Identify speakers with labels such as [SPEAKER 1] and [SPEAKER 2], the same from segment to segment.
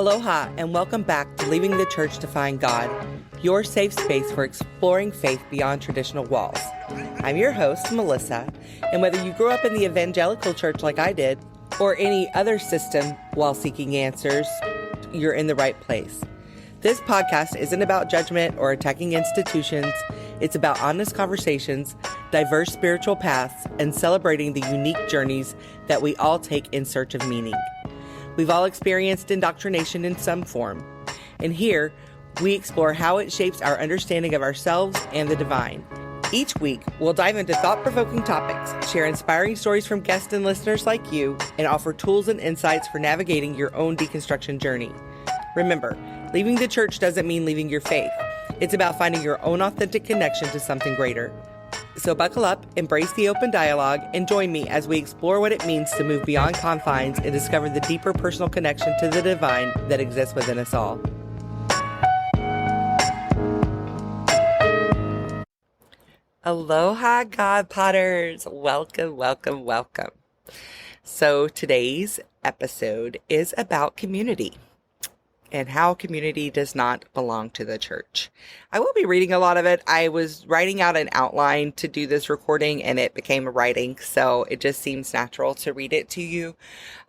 [SPEAKER 1] Aloha and welcome back to Leaving the Church to Find God, your safe space for exploring faith beyond traditional walls. I'm your host, Melissa, and whether you grew up in the evangelical church like I did, or any other system while seeking answers, you're in the right place. This podcast isn't about judgment or attacking institutions. It's about honest conversations, diverse spiritual paths, and celebrating the unique journeys that we all take in search of meaning. We've all experienced indoctrination in some form, and here we explore how it shapes our understanding of ourselves and the divine. Each week, we'll dive into thought-provoking topics, share inspiring stories from guests and listeners like you, and offer tools and insights for navigating your own deconstruction journey. Remember, leaving the church doesn't mean leaving your faith. It's about finding your own authentic connection to something greater. So buckle up, embrace the open dialogue, and join me as we explore what it means to move beyond confines and discover the deeper personal connection to the divine that exists within us all. Aloha, God Potters! Welcome, welcome, welcome. So today's episode is about community and how community does not belong to the church. I will be reading a lot of it. I was writing out an outline to do this recording and it became a writing, so it just seems natural to read it to you.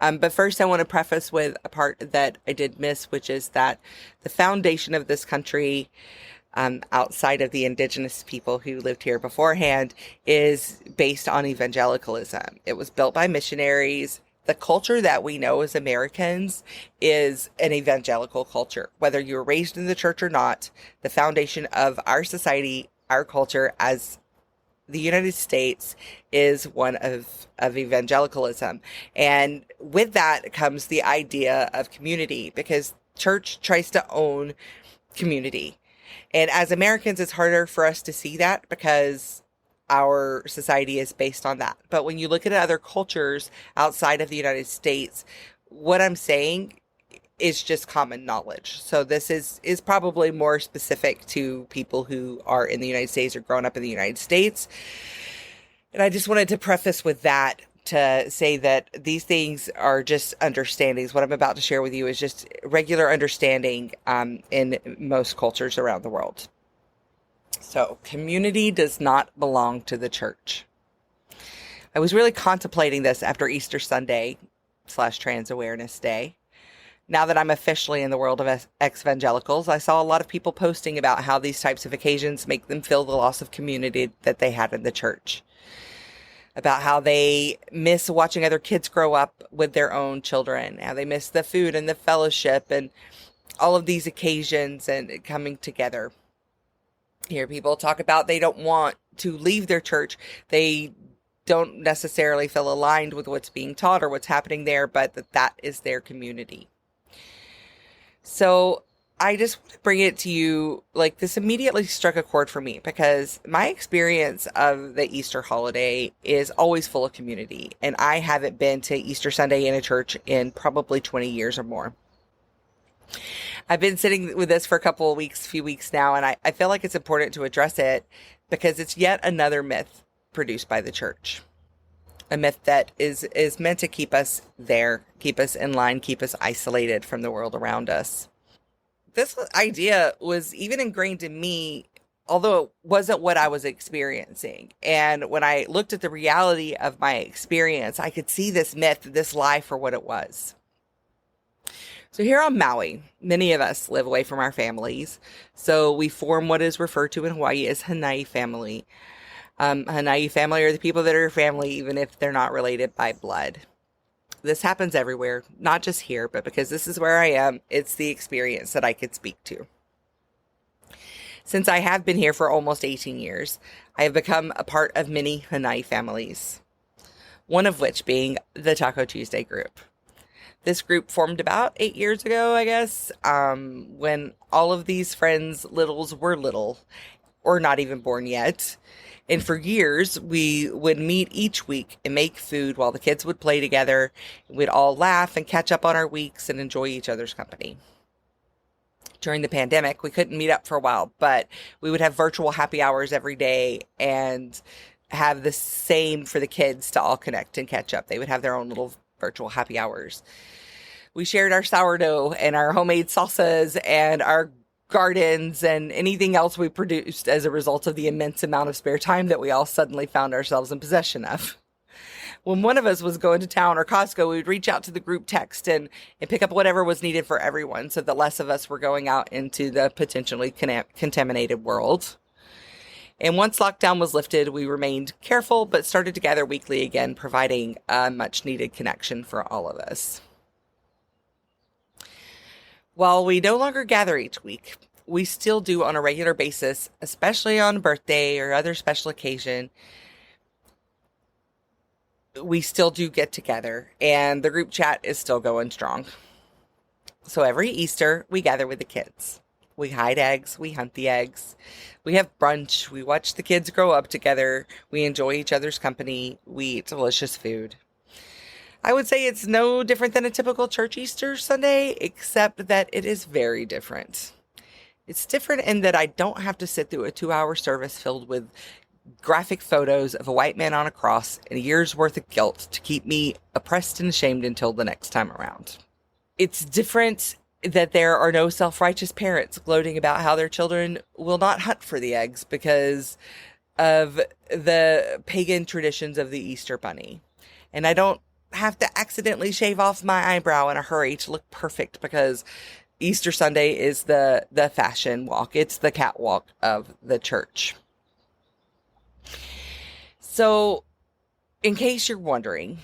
[SPEAKER 1] But first I want to preface with a part that I did miss, which is that the foundation of this country, outside of the indigenous people who lived here beforehand, is based on evangelicalism. It was built by missionaries. The culture that we know as Americans is an evangelical culture. Whether you were raised in the church or not, the foundation of our society, our culture as the United States is one of evangelicalism. And with that comes the idea of community, because church tries to own community. And as Americans, it's harder for us to see that because our society is based on that. But when you look at other cultures outside of the United States, what I'm saying is just common knowledge. So this is probably more specific to people who are in the United States or grown up in the United States. And I just wanted to preface with that to say that these things are just understandings. What I'm about to share with you is just regular understanding in most cultures around the world. So, community does not belong to the church. I was really contemplating this after Easter Sunday / Trans Awareness Day. Now that I'm officially in the world of ex-evangelicals, I saw a lot of people posting about how these types of occasions make them feel the loss of community that they had in the church. About how they miss watching other kids grow up with their own children, how they miss the food and the fellowship and all of these occasions and coming together. Hear people talk about they don't want to leave their church. They don't necessarily feel aligned with what's being taught or what's happening there, but that is their community. So I just want to bring it to you, like, this immediately struck a chord for me because my experience of the Easter holiday is always full of community. And I haven't been to Easter Sunday in a church in probably 20 years or more. I've been sitting with this for a few weeks now, and I feel like it's important to address it because it's yet another myth produced by the church. A myth that is meant to keep us there, keep us in line, keep us isolated from the world around us. This idea was even ingrained in me, although it wasn't what I was experiencing. And when I looked at the reality of my experience, I could see this myth, this lie for what it was. So here on Maui, many of us live away from our families. So we form what is referred to in Hawaii as Hanai family. Hanai family are the people that are your family, even if they're not related by blood. This happens everywhere, not just here, but because this is where I am, it's the experience that I could speak to. Since I have been here for almost 18 years, I have become a part of many Hanai families, one of which being the Taco Tuesday group. This group formed about 8 years ago, I guess, when all of these friends' littles were little or not even born yet. And for years, we would meet each week and make food while the kids would play together. We'd all laugh and catch up on our weeks and enjoy each other's company. During the pandemic, we couldn't meet up for a while, but we would have virtual happy hours every day and have the same for the kids to all connect and catch up. They would have their own little virtual happy hours. We shared our sourdough and our homemade salsas and our gardens and anything else we produced as a result of the immense amount of spare time that we all suddenly found ourselves in possession of. When one of us was going to town or Costco, we would reach out to the group text and pick up whatever was needed for everyone so that less of us were going out into the potentially contaminated world. And once lockdown was lifted, we remained careful but started to gather weekly again, providing a much needed connection for all of us. While we no longer gather each week, we still do on a regular basis, especially on a birthday or other special occasion. We still do get together, and the group chat is still going strong. So every Easter, we gather with the kids. We hide eggs, we hunt the eggs, we have brunch, we watch the kids grow up together, we enjoy each other's company, we eat delicious food. I would say it's no different than a typical church Easter Sunday, except that it is very different. It's different in that I don't have to sit through a 2-hour service filled with graphic photos of a white man on a cross and a year's worth of guilt to keep me oppressed and ashamed until the next time around. It's different that there are no self-righteous parents gloating about how their children will not hunt for the eggs because of the pagan traditions of the Easter bunny. And I don't have to accidentally shave off my eyebrow in a hurry to look perfect because Easter Sunday is the fashion walk. It's the catwalk of the church. So, in case you're wondering,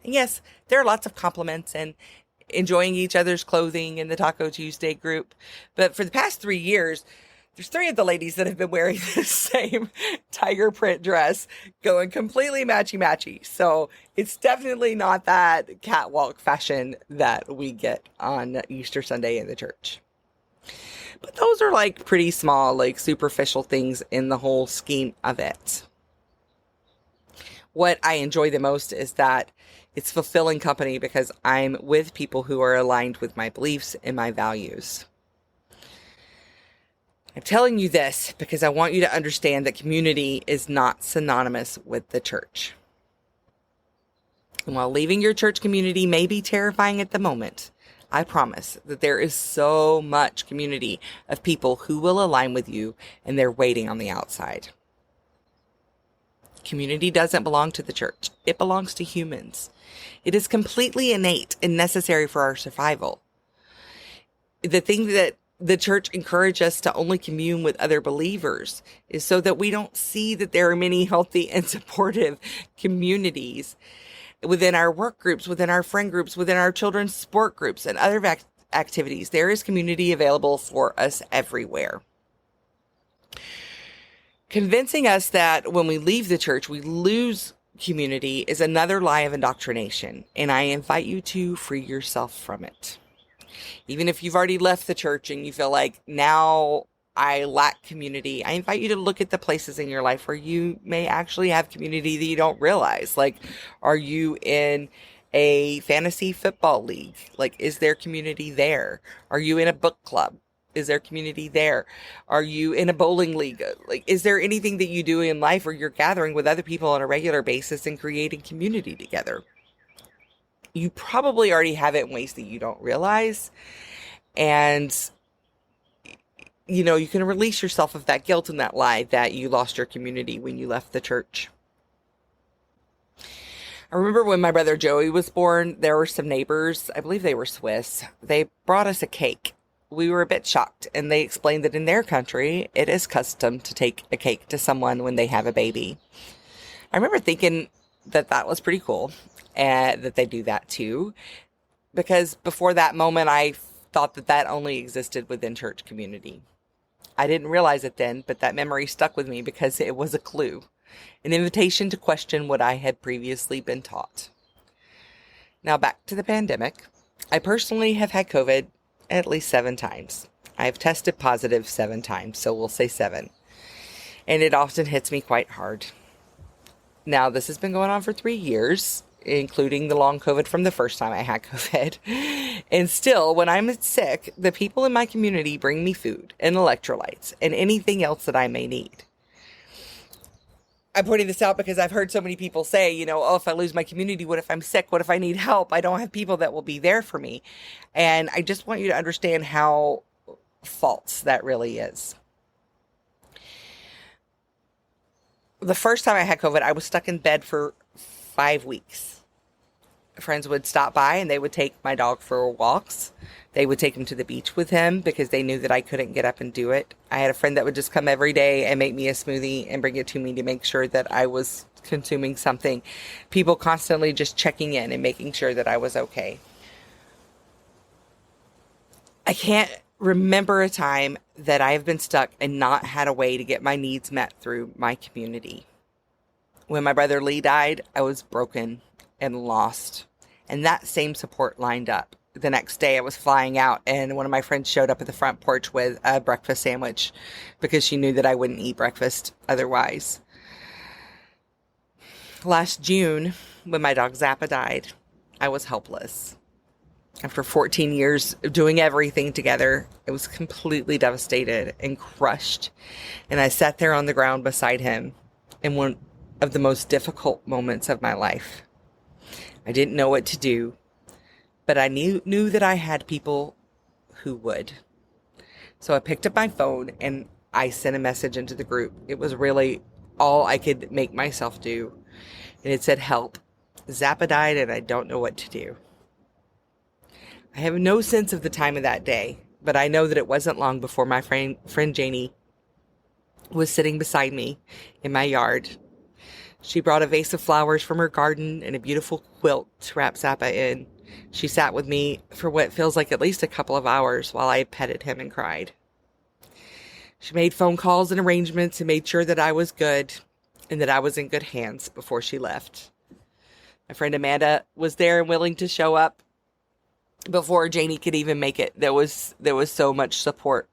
[SPEAKER 1] yes, there are lots of compliments and enjoying each other's clothing in the Taco Tuesday group. But for the past 3 years, there's 3 of the ladies that have been wearing the same tiger print dress, going completely matchy-matchy. So it's definitely not that catwalk fashion that we get on Easter Sunday in the church. But those are like pretty small, like superficial things in the whole scheme of it. What I enjoy the most is that it's fulfilling company because I'm with people who are aligned with my beliefs and my values. I'm telling you this because I want you to understand that community is not synonymous with the church. And while leaving your church community may be terrifying at the moment, I promise that there is so much community of people who will align with you and they're waiting on the outside. Community doesn't belong to the church. It belongs to humans. It is completely innate and necessary for our survival. The thing that the church encourages us to only commune with other believers is so that we don't see that there are many healthy and supportive communities within our work groups, within our friend groups, within our children's sport groups and other activities. There is community available for us everywhere. Convincing us that when we leave the church, we lose community is another lie of indoctrination, and I invite you to free yourself from it. Even if you've already left the church and you feel like now I lack community, I invite you to look at the places in your life where you may actually have community that you don't realize. Like, are you in a fantasy football league? Like, is there community there? Are you in a book club? Is there community there? Are you in a bowling league? Like, is there anything that you do in life where you're gathering with other people on a regular basis and creating community together? You probably already have it in ways that you don't realize. And, you know, you can release yourself of that guilt and that lie that you lost your community when you left the church. I remember when my brother Joey was born, there were some neighbors, I believe they were Swiss. They brought us a cake. We were a bit shocked, and they explained that in their country, it is custom to take a cake to someone when they have a baby. I remember thinking that that was pretty cool, and that they do that too, because before that moment, I thought that that only existed within church community. I didn't realize it then, but that memory stuck with me because it was a clue, an invitation to question what I had previously been taught. Now back to the pandemic. I personally have had COVID at least 7 times. I've tested positive 7 times, so we'll say 7. And it often hits me quite hard. Now, this has been going on for 3 years, including the long COVID from the first time I had COVID. And still, when I'm sick, the people in my community bring me food and electrolytes and anything else that I may need. I'm pointing this out because I've heard so many people say, oh, if I lose my community, what if I'm sick? What if I need help? I don't have people that will be there for me. And I just want you to understand how false that really is. The first time I had COVID, I was stuck in bed for 5 weeks. Friends would stop by and they would take my dog for walks. They would take him to the beach with him because they knew that I couldn't get up and do it. I had a friend that would just come every day and make me a smoothie and bring it to me to make sure that I was consuming something. People constantly just checking in and making sure that I was okay. I can't remember a time that I have been stuck and not had a way to get my needs met through my community. When my brother Lee died, I was broken and lost. And that same support lined up. The next day I was flying out and one of my friends showed up at the front porch with a breakfast sandwich because she knew that I wouldn't eat breakfast otherwise. Last June, when my dog Zappa died, I was helpless. After 14 years of doing everything together, I was completely devastated and crushed. And I sat there on the ground beside him in one of the most difficult moments of my life. I didn't know what to do, but I knew that I had people who would. So I picked up my phone and I sent a message into the group. It was really all I could make myself do. And it said, "Help. Zappa died and I don't know what to do." I have no sense of the time of that day, but I know that it wasn't long before my friend Janie was sitting beside me in my yard. She brought a vase of flowers from her garden and a beautiful quilt to wrap Zappa in. She sat with me for what feels like at least a couple of hours while I petted him and cried. She made phone calls and arrangements and made sure that I was good and that I was in good hands before she left. My friend Amanda was there and willing to show up before Janie could even make it. There was so much support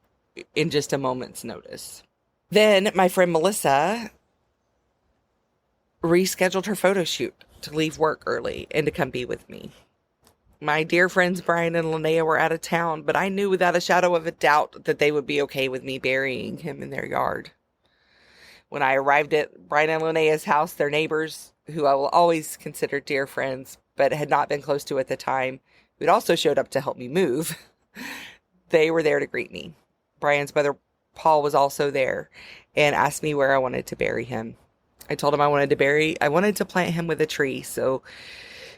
[SPEAKER 1] in just a moment's notice. Then my friend Melissa rescheduled her photo shoot to leave work early and to come be with me. My dear friends Brian and Linnea were out of town, but I knew without a shadow of a doubt that they would be okay with me burying him in their yard. When I arrived at Brian and Linnea's house, their neighbors, who I will always consider dear friends, but had not been close to at the time, who'd also showed up to help me move, they were there to greet me. Brian's brother Paul was also there and asked me where I wanted to bury him. I told him I wanted to plant him with a tree. So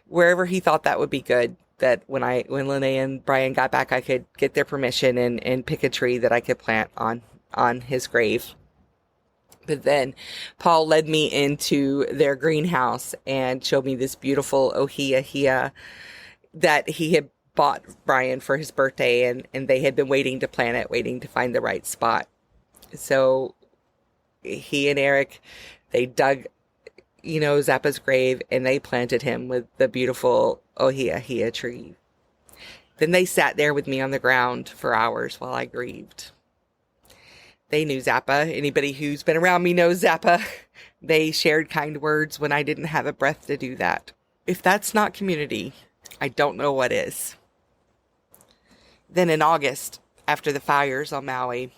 [SPEAKER 1] wherever he thought that would be good, that when Linnea and Brian got back, I could get their permission and pick a tree that I could plant on his grave. But then Paul led me into their greenhouse and showed me this beautiful ohia that he had bought Brian for his birthday, and they had been waiting to plant it, waiting to find the right spot. So he and Eric, they dug, Zappa's grave, and they planted him with the beautiful ohia tree. Then they sat there with me on the ground for hours while I grieved. They knew Zappa. Anybody who's been around me knows Zappa. They shared kind words when I didn't have a breath to do that. If that's not community, I don't know what is. Then in August, after the fires on Maui,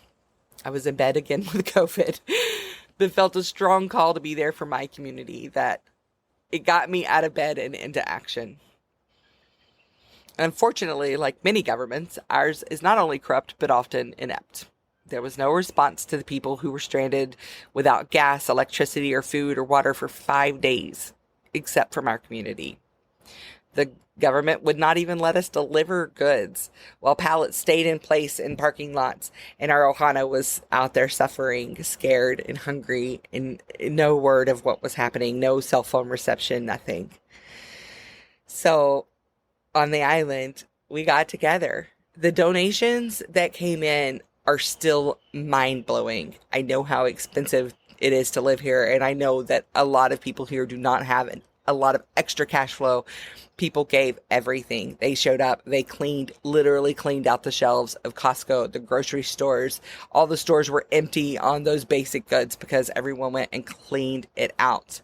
[SPEAKER 1] I was in bed again with COVID, but felt a strong call to be there for my community, that it got me out of bed and into action. Unfortunately, like many governments, ours is not only corrupt, but often inept. There was no response to the people who were stranded without gas, electricity, or food or water for 5 days, except from our community. The government would not even let us deliver goods while pallets stayed in place in parking lots, and our ohana was out there suffering, scared and hungry, and no word of what was happening, no cell phone reception, nothing. So on the island, we got together. The donations that came in are still mind-blowing. I know how expensive it is to live here, and I know that a lot of people here do not have a lot of extra cash flow. People gave everything. They showed up. They literally cleaned out the shelves of Costco, the grocery stores. All the stores were empty on those basic goods because everyone went and cleaned it out.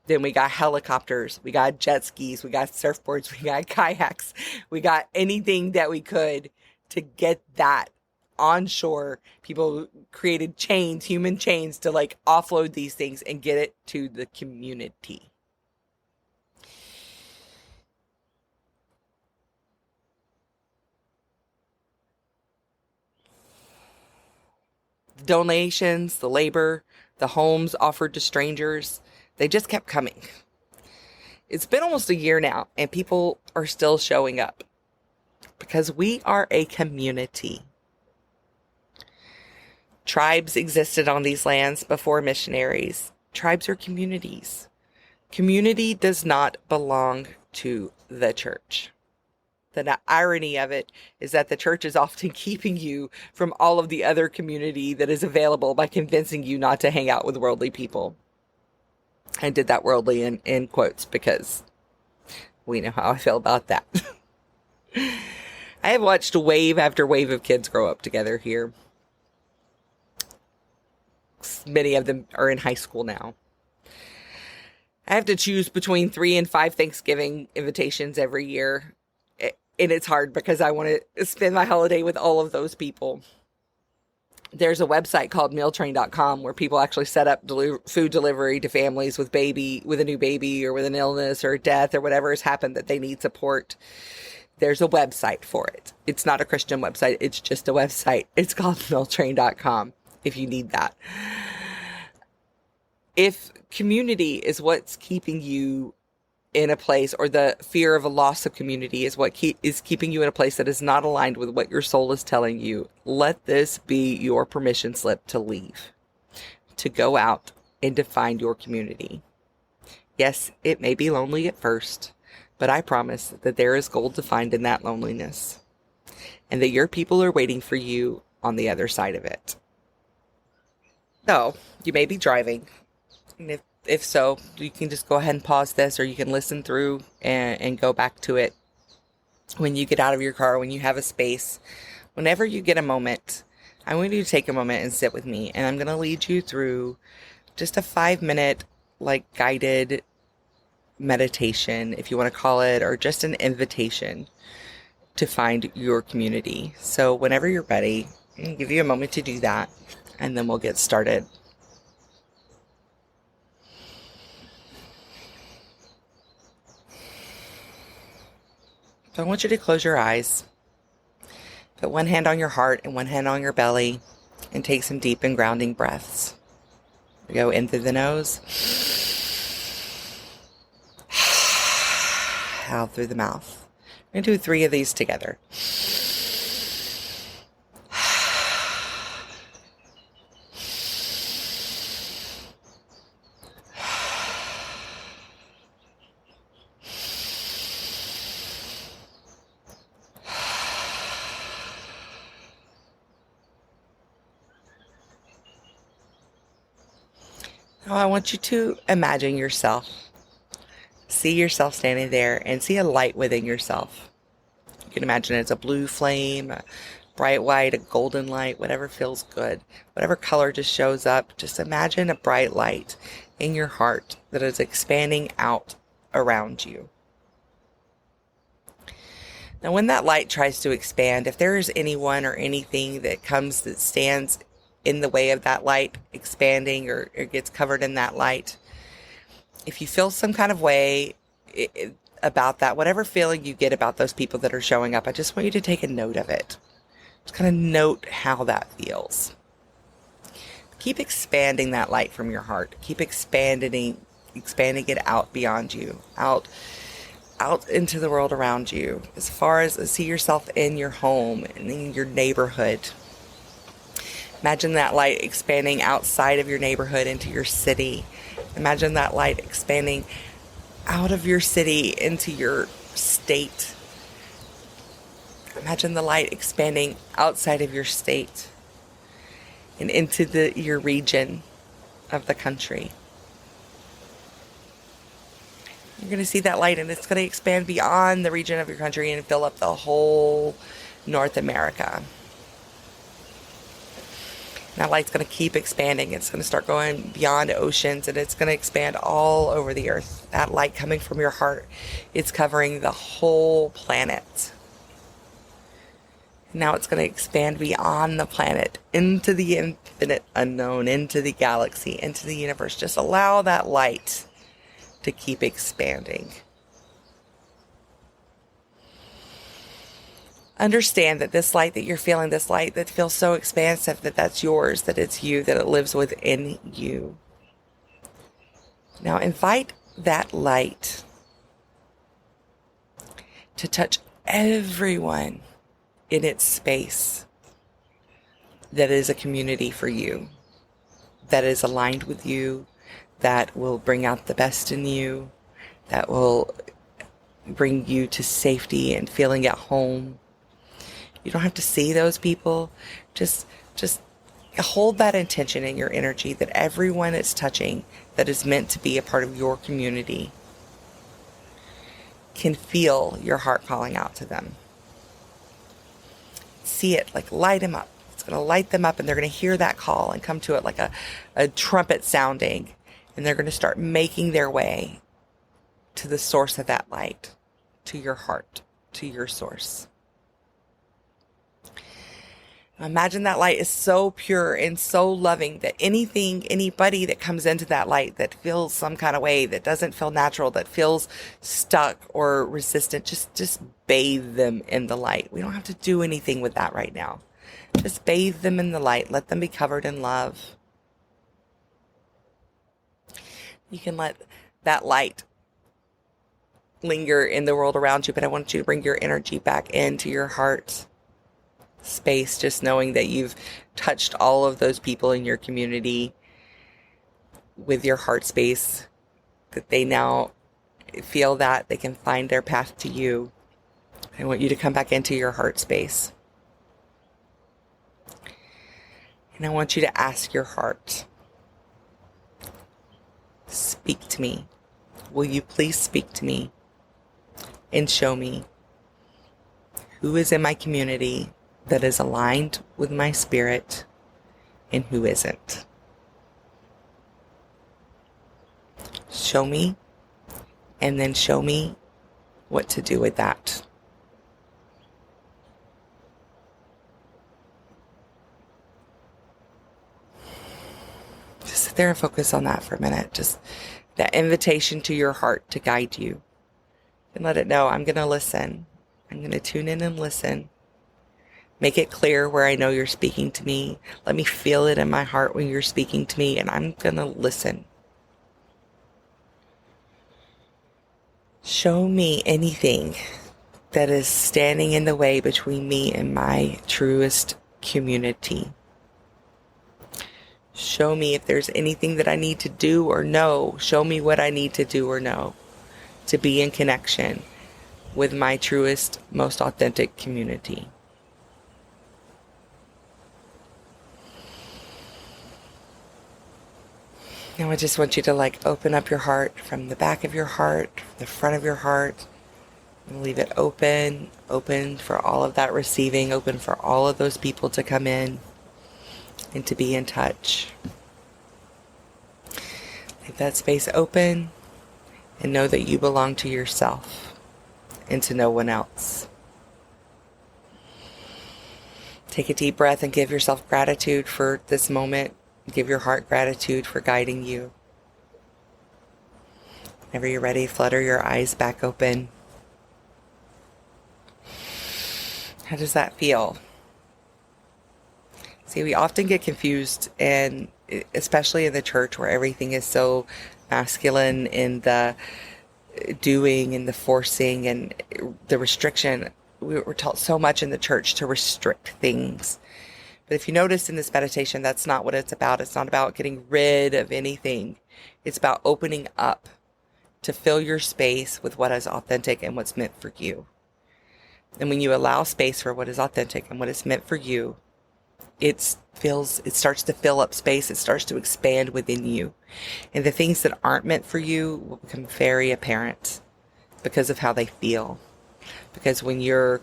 [SPEAKER 1] Then we got helicopters, we got jet skis, we got surfboards, we got kayaks. We got anything that we could to get that onshore, people created chains, human chains, to like offload these things and get it to the community. Donations, the labor, the homes offered to strangers, they just kept coming. It's been almost a year now, and people are still showing up because we are a community. Tribes existed on these lands before missionaries. Tribes are communities. Community does not belong to the church. The irony of it is that the church is often keeping you from all of the other community that is available by convincing you not to hang out with worldly people. I did that worldly in quotes because we know how I feel about that. I have watched wave after wave of kids grow up together here. Many of them are in high school now. I have to choose between 3 and 5 Thanksgiving invitations every year. And it's hard because I want to spend my holiday with all of those people. There's a website called mealtrain.com where people actually set up food delivery to families with a new baby or with an illness or a death or whatever has happened that they need support. There's a website for it. It's not a Christian website. It's just a website. It's called mealtrain.com if you need that. If community is what's keeping you in a place, or the fear of a loss of community is what is keeping you in a place that is not aligned with what your soul is telling you, let this be your permission slip to leave, to go out and to find your community. Yes, it may be lonely at first, but I promise that there is gold to find in that loneliness, and that your people are waiting for you on the other side of it. So, you may be driving, and if so, you can just go ahead and pause this, or you can listen through and go back to it when you get out of your car, when you have a space. Whenever you get a moment, I want you to take a moment and sit with me, and I'm going to lead you through just a 5-minute, like, guided meditation, if you want to call it, or just an invitation to find your community. So whenever you're ready, I'm going to give you a moment to do that, and then we'll get started. So I want you to close your eyes, put one hand on your heart and one hand on your belly, and take some deep and grounding breaths. Go in through the nose, out through the mouth. We're going to do 3 of these together. Now I want you to imagine yourself. See yourself standing there and see a light within yourself. You can imagine it's a blue flame, a bright white, a golden light, whatever feels good. Whatever color just shows up, just imagine a bright light in your heart that is expanding out around you. Now when that light tries to expand, if there is anyone or anything that comes that stands in the way of that light expanding, or gets covered in that light, if you feel some kind of way about that, whatever feeling you get about those people that are showing up, I just want you to take a note of it. Just kind of note how that feels. Keep expanding that light from your heart. Keep expanding it out beyond you, out into the world around you, as far as see yourself in your home and in your neighborhood. Imagine that light expanding outside of your neighborhood into your city. Imagine that light expanding out of your city into your state. Imagine the light expanding outside of your state and into your region of the country. You're going to see that light, and it's going to expand beyond the region of your country and fill up the whole North America. That light's going to keep expanding. It's going to start going beyond oceans, and it's going to expand all over the earth. That light coming from your heart, it's covering the whole planet. Now it's going to expand beyond the planet into the infinite unknown, into the galaxy, into the universe. Just allow that light to keep expanding. Understand that this light that you're feeling, this light that feels so expansive, that that's yours, that it's you, that it lives within you. Now invite that light to touch everyone in its space that is a community for you, that is aligned with you, that will bring out the best in you, that will bring you to safety and feeling at home. You don't have to see those people. Just hold that intention in your energy that everyone it's touching that is meant to be a part of your community can feel your heart calling out to them. See it, like light them up. It's going to light them up, and they're going to hear that call and come to it like a trumpet sounding, and they're going to start making their way to the source of that light, to your heart, to your source. Imagine that light is so pure and so loving that anybody that comes into that light that feels some kind of way, that doesn't feel natural, that feels stuck or resistant, just bathe them in the light. We don't have to do anything with that right now. Just bathe them in the light. Let them be covered in love. You can let that light linger in the world around you, but I want you to bring your energy back into your heart space, just knowing that you've touched all of those people in your community with your heart space, that they now feel that they can find their path to you. I want you to come back into your heart space. And I want you to ask your heart, speak to me. Will you please speak to me and show me who is in my community that is aligned with my spirit and who isn't? Show me, and then show me what to do with that. Just sit there and focus on that for a minute. Just that invitation to your heart to guide you. And let it know, I'm going to listen. I'm going to tune in and listen. Make it clear where I know you're speaking to me. Let me feel it in my heart when you're speaking to me, and I'm going to listen. Show me anything that is standing in the way between me and my truest community. Show me if there's anything that I need to do or know. Show me what I need to do or know to be in connection with my truest, most authentic community. Now I just want you to open up your heart from the back of your heart, the front of your heart, and leave it open for all of that receiving, open for all of those people to come in and to be in touch. Leave that space open and know that you belong to yourself and to no one else. Take a deep breath and give yourself gratitude for this moment. Give your heart gratitude for guiding you. Whenever you're ready, flutter your eyes back open. How does that feel? See, we often get confused, and especially in the church where everything is so masculine in the doing and the forcing and the restriction. We're taught so much in the church to restrict things. But if you notice in this meditation, that's not what it's about. It's not about getting rid of anything. It's about opening up to fill your space with what is authentic and what's meant for you. And when you allow space for what is authentic and what is meant for you, it starts to fill up space. It starts to expand within you. And the things that aren't meant for you will become very apparent because of how they feel. Because when you're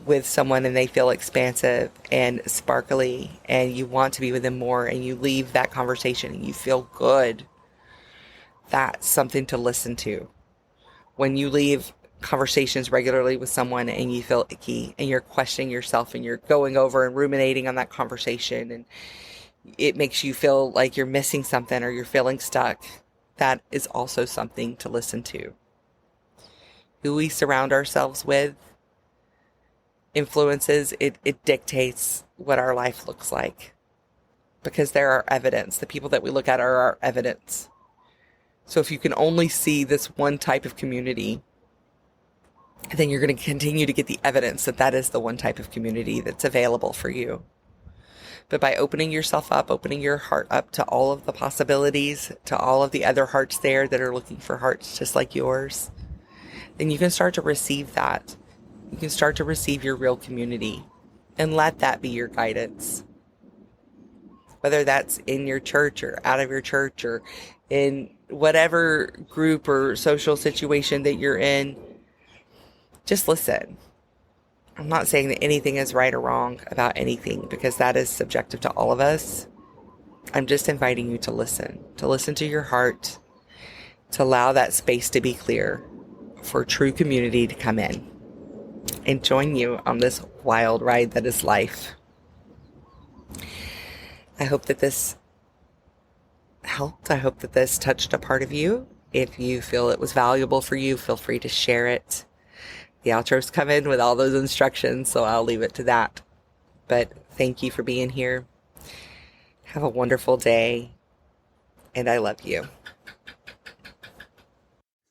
[SPEAKER 1] with someone and they feel expansive and sparkly and you want to be with them more and you leave that conversation and you feel good, that's something to listen to. When you leave conversations regularly with someone and you feel icky and you're questioning yourself and you're going over and ruminating on that conversation and it makes you feel like you're missing something or you're feeling stuck, that is also something to listen to. Who we surround ourselves with influences, it dictates what our life looks like, because they're our evidence. The people that we look at are our evidence. So if you can only see this one type of community, then you're going to continue to get the evidence that that is the one type of community that's available for you. But by opening yourself up, opening your heart up to all of the possibilities, to all of the other hearts there that are looking for hearts just like yours, then you can start to receive that. You can start to receive your real community and let that be your guidance. Whether that's in your church or out of your church or in whatever group or social situation that you're in, just listen. I'm not saying that anything is right or wrong about anything, because that is subjective to all of us. I'm just inviting you to listen to your heart, to allow that space to be clear for true community to come in and join you on this wild ride that is life. I hope that this helped. I hope that this touched a part of you. If you feel it was valuable for you, feel free to share it. The outros come in with all those instructions, so I'll leave it to that. But thank you for being here. Have a wonderful day, and I love you.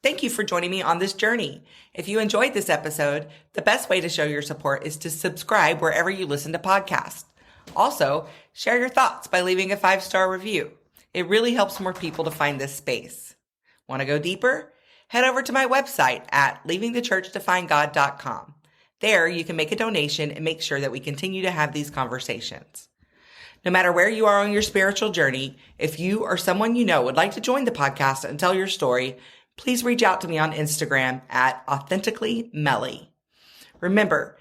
[SPEAKER 1] Thank you for joining me on this journey. If you enjoyed this episode, the best way to show your support is to subscribe wherever you listen to podcasts. Also, share your thoughts by leaving a 5-star review. It really helps more people to find this space. Want to go deeper? Head over to my website at leavingthechurchtofindgod.com. There, you can make a donation and make sure that we continue to have these conversations. No matter where you are on your spiritual journey, if you or someone you know would like to join the podcast and tell your story, please reach out to me on Instagram at authenticallymelly. Remember,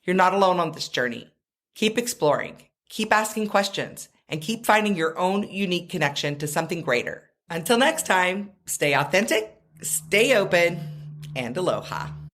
[SPEAKER 1] you're not alone on this journey. Keep exploring, keep asking questions, and keep finding your own unique connection to something greater. Until next time, stay authentic, stay open, and aloha.